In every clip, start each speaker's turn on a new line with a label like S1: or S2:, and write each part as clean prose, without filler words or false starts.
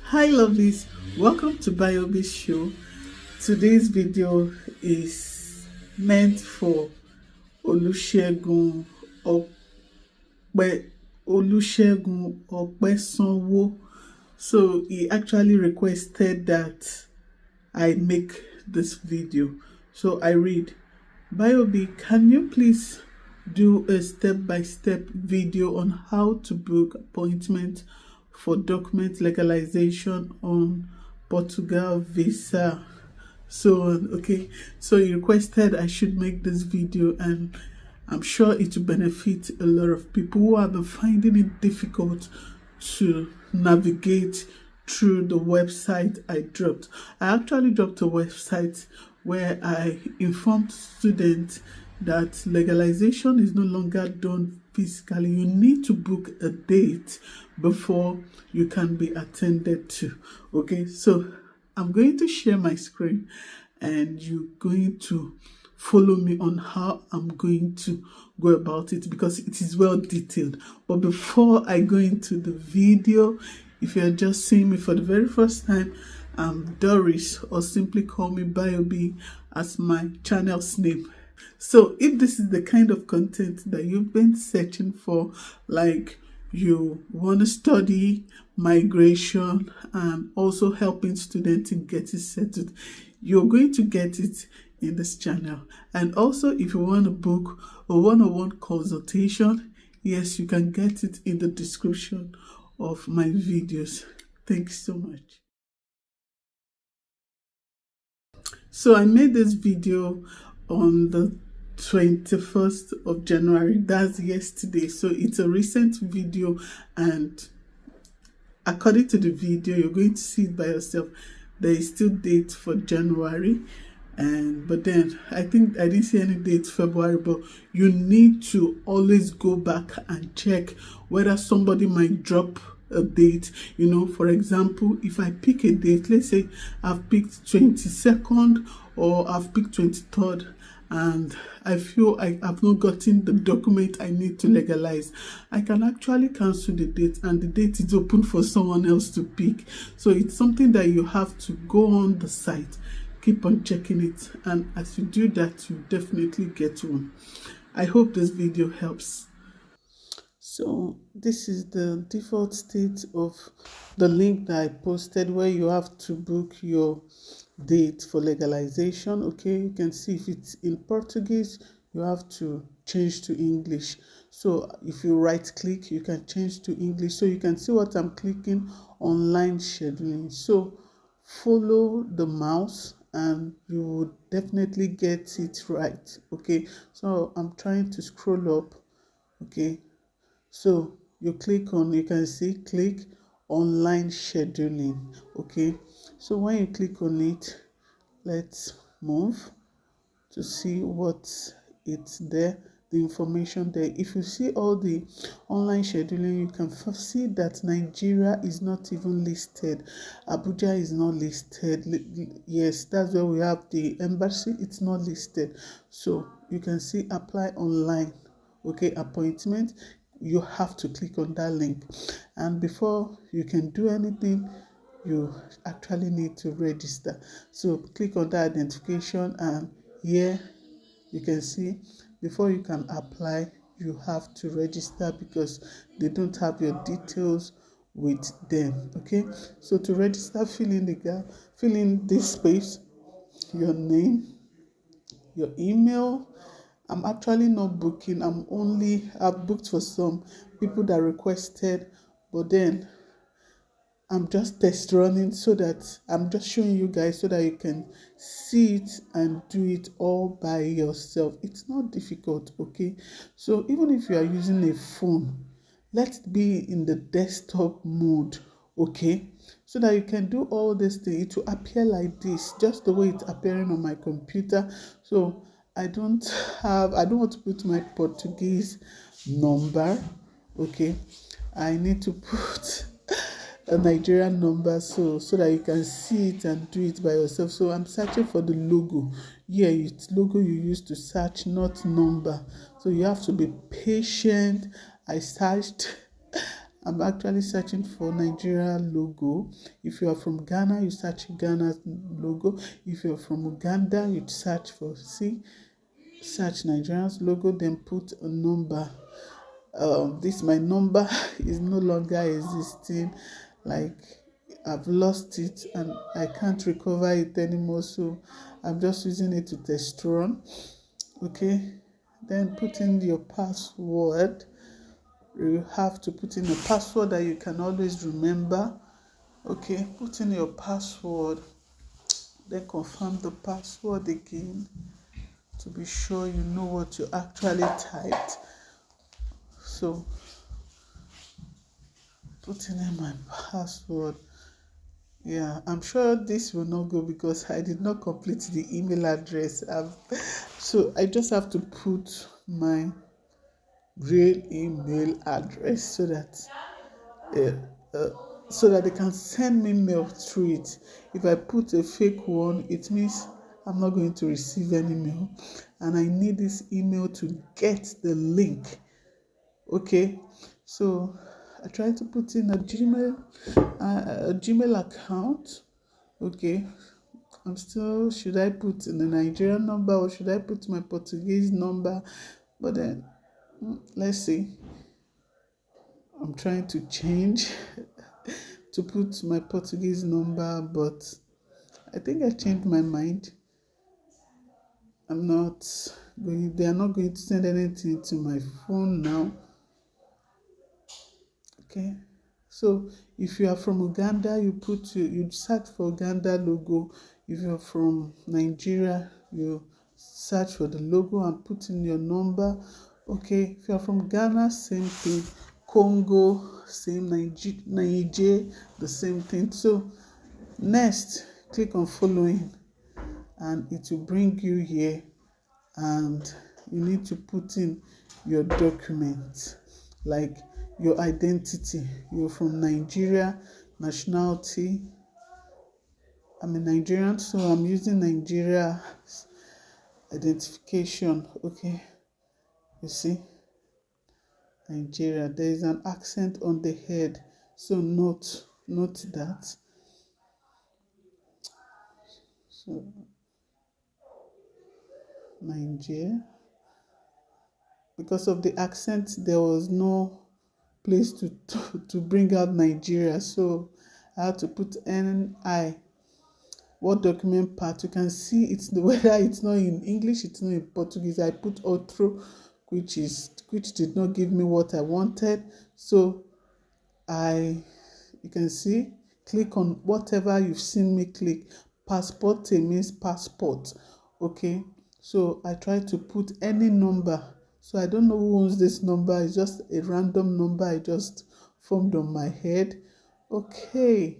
S1: Hi lovelies, welcome to bayoandobi show. Today's video is meant for Olusegun Ope Olusegun Opesanwo. So he actually requested that I make this video. So I read, Bayobi, can you please do a step-by-step video on how to book appointment for document legalization on Portugal visa? So okay, so you requested I should make this video, and I'm sure it will benefit a lot of people who have been finding it difficult to navigate through the website I dropped. I actually dropped a website where I informed students that legalization is no longer done physically. You need to book a date before you can be attended to. Okay, so I'm going to share my screen and you're going to follow me on how I'm going to go about it, because it is well detailed. But before I go into the video, if you're just seeing me for the very first time, I'm Doris, or simply call me Bayobi as my channel's name. So if this is the kind of content that you've been searching for, like you want to study migration and also helping students in getting settled, you're going to get it in this channel. And also, if you want to book a one-on-one consultation, yes, you can get it in the description of my videos. Thanks so much. So I made this video on the 21st of January, that's yesterday. So it's a recent video, and according to the video, you're going to see it by yourself. There is still date for January, but then I think I didn't see any date February. But you need to always go back and check whether somebody might drop a date. You know, for example, if I pick a date, let's say I've picked 22nd or I've picked 23rd, and I feel I have not gotten the document I need to legalize, I can actually cancel the date, and the date is open for someone else to pick. So it's something that you have to go on the site, keep on checking it, and as you do that, you definitely get one. I hope this video helps. So this is the default state of the link that I posted, where you have to book your date for legalization. Okay, you can see if it's in Portuguese, you have to change to English. So if you right click, you can change to English. So you can see what I'm clicking, online scheduling. So follow the mouse and you will definitely get it right. Okay, so I'm trying to scroll up. Okay, so you click on, you can see click online scheduling. Okay, so when you click on it, let's move to see what it's there, the information there. If you see all the online scheduling, you can see that Nigeria is not even listed. Abuja is not listed. Yes, that's where we have the embassy. It's not listed. So you can see apply online. Okay, appointment. You have to click on that link, and before you can do anything, you actually need to register. So click on the identification, and here you can see before you can apply, you have to register because they don't have your details with them. Okay, so to register, fill in the gap, fill in this space, your name, your email. I'm actually not booking. I've booked for some people that requested, but then I'm just test running, so that I'm just showing you guys so that you can see it and do it all by yourself. It's not difficult, okay? So even if you are using a phone, let's be in the desktop mode, okay? So that you can do all this thing. It will appear like this, just the way it's appearing on my computer. So I don't want to put my Portuguese number, okay? I need to put a Nigerian number, so that you can see it and do it by yourself. So I'm searching for the logo. Yeah, it's logo you use to search, not number. So you have to be patient. I searched I'm actually searching for Nigeria logo. If you are from Ghana, you search Ghana's logo. If you're from Uganda, you search Nigeria's logo, then put a number. This my number is no longer existing. Like, I've lost it and I can't recover it anymore, so I'm just using it to test run. Okay, then put in your password. You have to put in a password that you can always remember. Okay, put in your password, then confirm the password again to be sure you know what you actually typed. So putting in my password. Yeah, I'm sure this will not go because I did not complete the email address. So I just have to put my real email address so that they can send me mail through it. If I put a fake one, it means I'm not going to receive any mail, and I need this email to get the link. Okay, so I try to put in a Gmail account. Okay, I'm still, should I put in the Nigerian number or should I put my Portuguese number? But then let's see. I'm trying to change to put my Portuguese number, but I think I changed my mind. They are not going to send anything to my phone now. Okay, so if you are from Uganda, you search for Uganda logo. If you're from Nigeria, you search for the logo and put in your number. Okay, if you're from Ghana, same thing. Congo, same. Niger, the same thing. So next, click on following and it will bring you here, and you need to put in your documents, like your identity. You're from Nigeria, nationality. I'm a Nigerian, so I'm using Nigeria identification. Okay, you see, Nigeria. There is an accent on the head, so note that. So Nigeria. Because of the accent, there was no place to bring out Nigeria, so I had to put NI. What document part? You can see it's whether it's not in English, it's not in Portuguese. I put outro, which did not give me what I wanted. So you can see, click on whatever you've seen me click. Passport means passport. Okay, so I try to put any number. So I don't know who owns this number. It's just a random number I just formed on my head. Okay,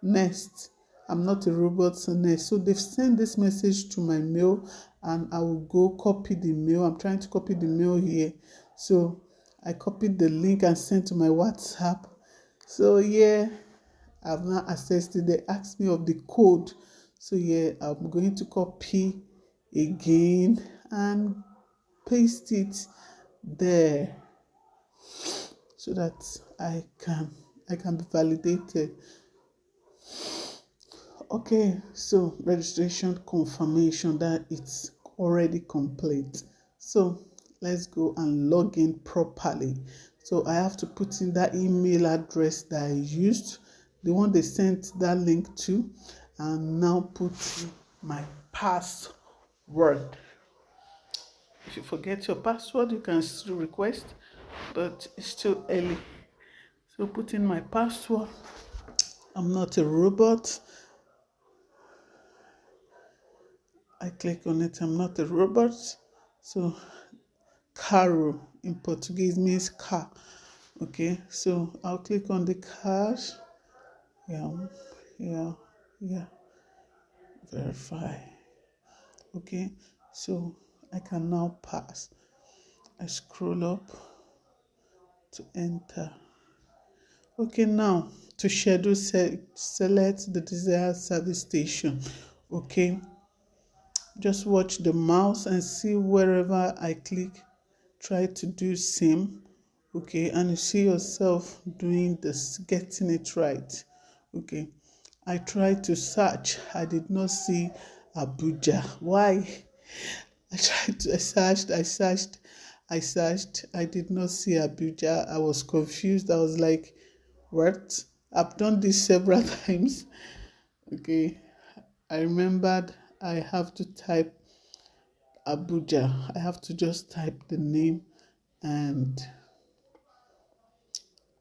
S1: next. I'm not a robot, so next. So they've sent this message to my mail, and I will go copy the mail. I'm trying to copy the mail here. So I copied the link and sent to my WhatsApp. So yeah, I've now accessed it. They asked me of the code. So yeah, I'm going to copy again and paste it there so that I can be validated. Okay, so registration confirmation that it's already complete. So let's go and log in properly. So I have to put in that email address that I used, the one they sent that link to, and now put in my password. If you forget your password, you can still request, but it's still early. So put in my password. I'm not a robot. I click on it. I'm not a robot. So carro in Portuguese means car. Okay, so I'll click on the cars. Yeah. Verify. Okay, so I can now pass. I scroll up to enter. Okay, now to schedule, select the desired service station. Okay, just watch the mouse and see wherever I click, try to do same. okay, and you see yourself doing this, getting it right, okay. I tried to search. I did not see Abuja. Why? I searched. I did not see Abuja. I was confused. I was like, what? I've done this several times. Okay. I remembered I have to type Abuja. I have to just type the name, and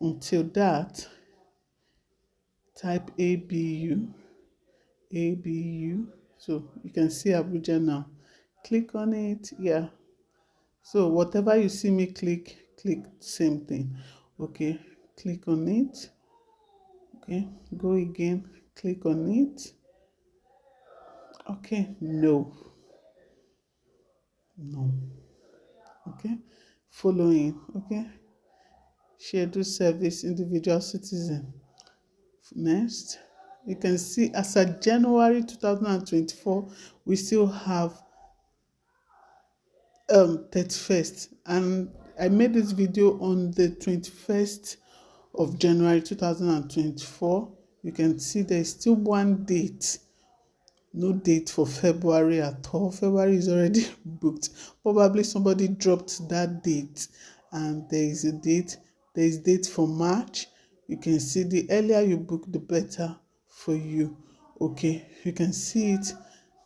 S1: until that, type ABU. So you can see Abuja now. Click on it. Yeah. So whatever you see me click same thing. Okay. Click on it. Okay. Go again. Click on it. Okay. No. Okay. Following. Okay. Schedule service, individual citizen. Next. You can see as of January 2024, we still have 31st, and I made this video on the 21st of January 2024. You can see there's still one date, no date for February at all. February is already booked. Probably somebody dropped that date, and there is a date. There is date for March. You can see the earlier you book, the better for you. Okay, you can see it.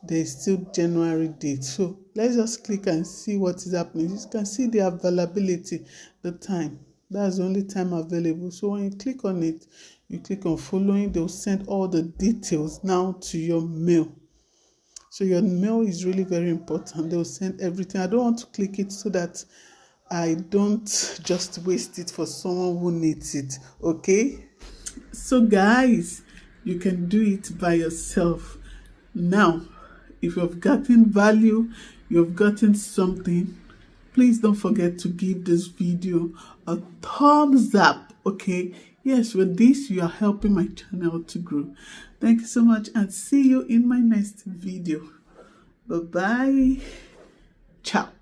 S1: There's still January date. So let's just click and see what is happening. You can see the availability, the time. That's the only time available. So when you click on it, you click on following, they'll send all the details now to your mail. So your mail is really very important. They'll send everything. I don't want to click it so that I don't just waste it for someone who needs it. Okay? So guys, you can do it by yourself. Now, if you've gotten value, you've gotten something, please don't forget to give this video a thumbs up, okay? Yes, with this, you are helping my channel to grow. Thank you so much, and see you in my next video. Bye-bye. Ciao.